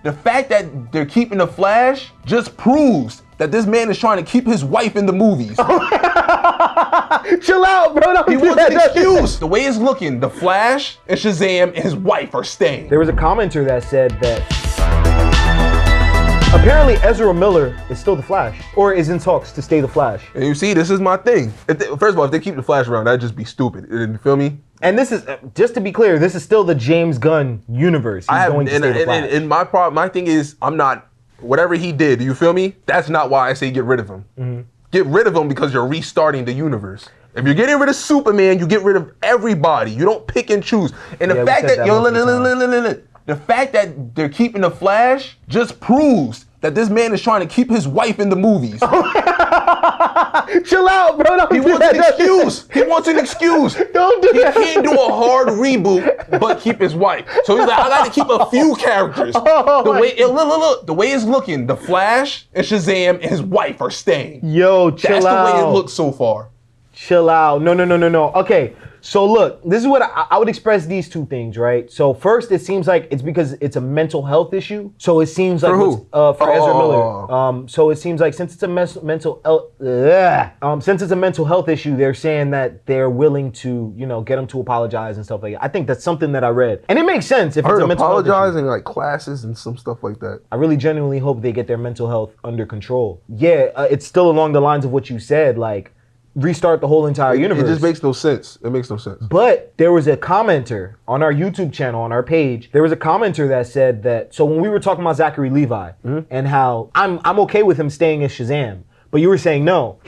The fact that they're keeping the Flash just proves that this man is trying to keep his wife in the movies. Chill out, bro. He wants an excuse. The way it's looking, the Flash and Shazam and his wife are staying. There was a commenter that said that apparently Ezra Miller is still the Flash, or is in talks to stay the Flash. And you see, this is my thing. First of all, if they keep the Flash around, that'd just be stupid. You feel me? And this is, just to be clear, this is still the James Gunn universe. He's going to stay the Flash. And my thing is, I'm not, whatever he did, you feel me? That's not why I say get rid of him. Mm-hmm. Get rid of him because you're restarting the universe. If you're getting rid of Superman, you get rid of everybody. You don't pick and choose. And the fact that, the fact that they're keeping the Flash just proves that this man is trying to keep his wife in the movies. Chill out, bro. He wants an excuse. He wants an excuse. Don't do that. He can't do a hard reboot, but keep his wife. So he's like, I got to keep a few characters. The way it's looking, the Flash and Shazam and his wife are staying. Yo, chill out. That's the way it looks so far. Chill out. No. Okay. So look, this is what I would express these two things, right? So first, it seems like it's because it's a mental health issue. So it seems like for who? For Ezra Miller. So it seems like since it's a mental health issue, they're saying that they're willing to, get him to apologize and stuff like that. I think that's something that I read, and it makes sense if it's a mental health issue. Apologizing like classes and some stuff like that. I really genuinely hope they get their mental health under control. Yeah, it's still along the lines of what you said, like, restart the whole entire universe. It just makes no sense. It makes no sense. But there was a commenter on our YouTube channel, on our page, there was a commenter that said that, so when we were talking about Zackery Levi and how I'm okay with him staying as Shazam, but you were saying no.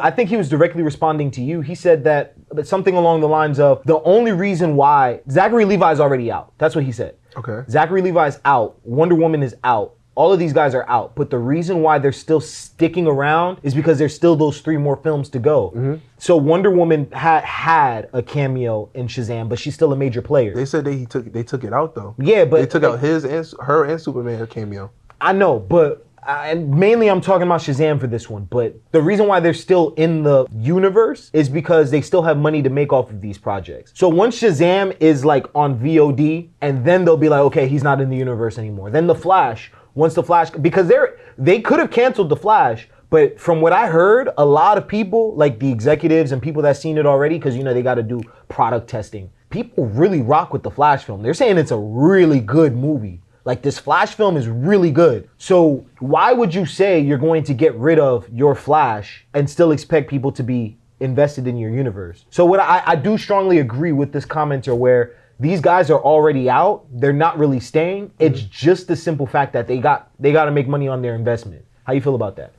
I think he was directly responding to you. He said that something along the lines of, the only reason why Zackery Levi is already out. That's what he said. Okay. Zackery Levi is out. Wonder Woman is out. All of these guys are out, but the reason why they're still sticking around is because there's still those 3 more films to go. Mm-hmm. So Wonder Woman had a cameo in Shazam, but she's still a major player. They said they took it out though. Yeah, but they took out her and Superman cameo. I know, but and mainly I'm talking about Shazam for this one, but the reason why they're still in the universe is because they still have money to make off of these projects. So once Shazam is like on VOD, and then they'll be like, okay, he's not in the universe anymore. Then the Flash. Once the Flash, because they could have canceled the Flash, but from what I heard, a lot of people, like the executives and people that seen it already, because they got to do product testing. People really rock with the Flash film. They're saying it's a really good movie. Like, this Flash film is really good. So why would you say you're going to get rid of your Flash and still expect people to be invested in your universe? So what I do strongly agree with this commenter where these guys are already out. They're not really staying. It's just the simple fact that they got to make money on their investment. How you feel about that?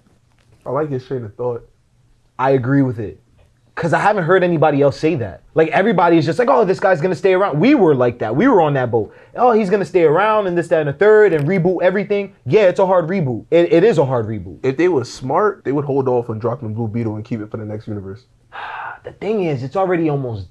I like his train of thought. I agree with it. Because I haven't heard anybody else say that. Like, everybody is just like, oh, this guy's going to stay around. We were like that. We were on that boat. Oh, he's going to stay around and this, that, and the third and reboot everything. Yeah, it's a hard reboot. It is a hard reboot. If they were smart, they would hold off on dropping Blue Beetle and keep it for the next universe. The thing is, it's already almost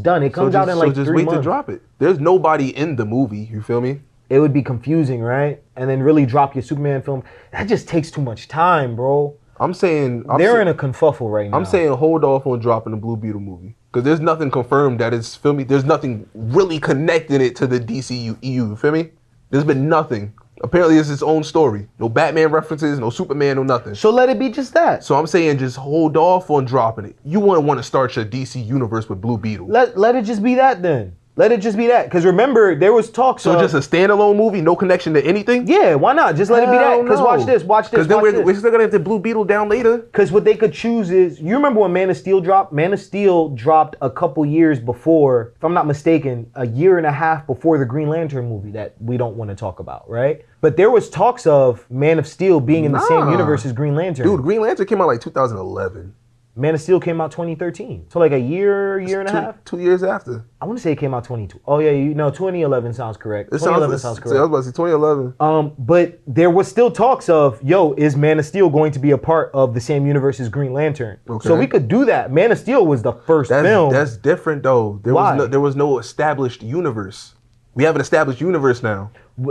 done. It comes out in like 3 months. So just wait to drop it. There's nobody in the movie, you feel me? It would be confusing, right? And then really drop your Superman film. That just takes too much time, bro. They're in a confuffle right now. I'm saying hold off on dropping the Blue Beetle movie. Because there's nothing confirmed that it's filming. There's nothing really connecting it to the DCU, you feel me? There's been nothing. Apparently it's its own story. No Batman references, no Superman, no nothing. So let it be just that. So I'm saying just hold off on dropping it. You wouldn't want to start your DC universe with Blue Beetle. Let it just be that then. Let it just be that. Because remember, there was talk. So just a standalone movie, no connection to anything? Yeah, why not? Just let it be that. Because watch this. Because then we're still going to have to Blue Beetle down later. Because what they could choose is, you remember when Man of Steel dropped? Man of Steel dropped a couple years before, if I'm not mistaken, a year and a half before the Green Lantern movie that we don't want to talk about, right? But there was talks of Man of Steel being in the same universe as Green Lantern. Dude, Green Lantern came out like 2011. Man of Steel came out 2013. So like a year and a half? 2 years after. I want to say it came out 22. Oh yeah, 2011 sounds correct. 2011 sounds correct. I was about to say 2011. But there was still talks of, is Man of Steel going to be a part of the same universe as Green Lantern? Okay. So we could do that. Man of Steel was the first film. That's different though. There was no established universe. We have an established universe now.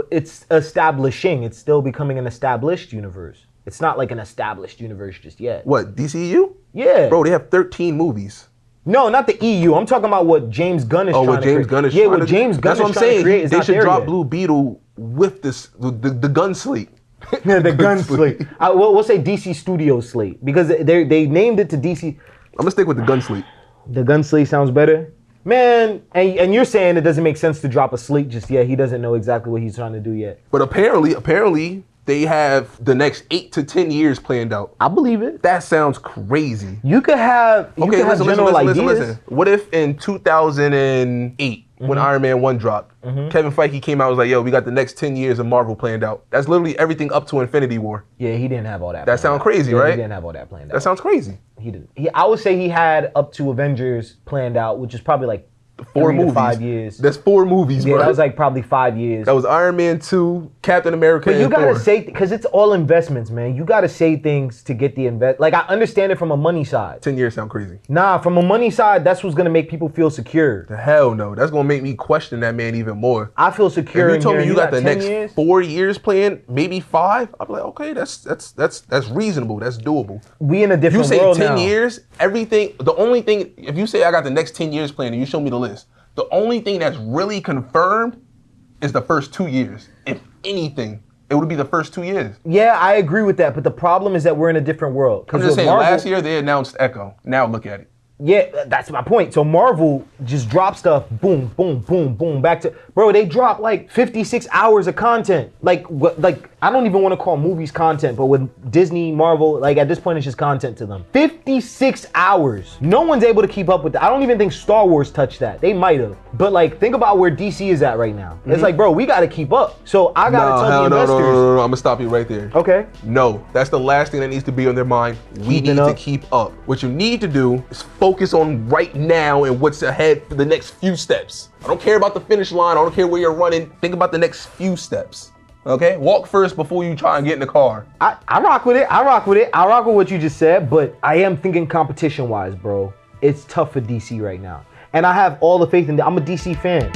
It's establishing. It's still becoming an established universe. It's not like an established universe just yet. What, DCU? Yeah. Bro, they have 13 movies. No, not the EU. I'm talking about what James Gunn is trying to create. What James Gunn is trying to create. That's what I'm saying. They should drop Blue Beetle with the gun slate. The gun slate. We'll say DC Studios slate because they named it to DC. I'm gonna stick with the gun slate. The gun slate sounds better. Man, and you're saying it doesn't make sense to drop a slate just yet. He doesn't know exactly what he's trying to do yet. But apparently, they have the next 8 to 10 years planned out. I believe it. That sounds crazy. You could have general ideas. Listen. What if in 2008, when Iron Man 1 dropped, Kevin Feige came out and was like, yo, we got the next 10 years of Marvel planned out. That's literally everything up to Infinity War. Yeah, he didn't have all that. That sounds crazy, right? He didn't have all that planned out. That sounds crazy. He didn't. I would say he had up to Avengers planned out, which is probably like 4 movies. 5 years. That's 4 movies, bro. Yeah, that was like probably 5 years. That was Iron Man 2, Captain America, But you and gotta Thor. say, because it's all investments, man. You gotta say things to get the invest. Like, I understand it from a money side. 10 years sound crazy. Nah, from a money side, that's what's gonna make people feel secure. The hell no. That's gonna make me question that man even more. I feel secure. If you told me you got the 10 next years? 4 years planned, maybe 5, I'd be like, okay, that's reasonable. That's doable. We in a You different say world 10 now. years, everything, the only thing, if you say I got the next 10 years planned and you show me the list, the only thing that's really confirmed is the first 2 years. If anything, it would be the first 2 years. Yeah, I agree with that, but the problem is that we're in a different world. I'm just saying, last year they announced Echo. Now look at it. Yeah, that's my point. So Marvel just dropped stuff, boom, boom, boom, boom, back to, bro, they dropped like 56 hours of content. Like I don't even want to call movies content, but with Disney, Marvel, like at this point it's just content to them. 56 hours. No one's able to keep up with that. I don't even think Star Wars touched that. They might have. But like, think about where DC is at right now. It's like, bro, we got to keep up. So I got to tell the investors. No, I'm going to stop you right there. Okay. No, that's the last thing that needs to be on their mind. We need to keep up. What you need to do is focus on right now and what's ahead for the next few steps. I don't care about the finish line. I don't care where you're running. Think about the next few steps. Okay? Walk first before you try and get in the car. I rock with it. I rock with what you just said, but I am thinking competition-wise, bro. It's tough for DC right now. And I have all the faith in I'm a DC fan.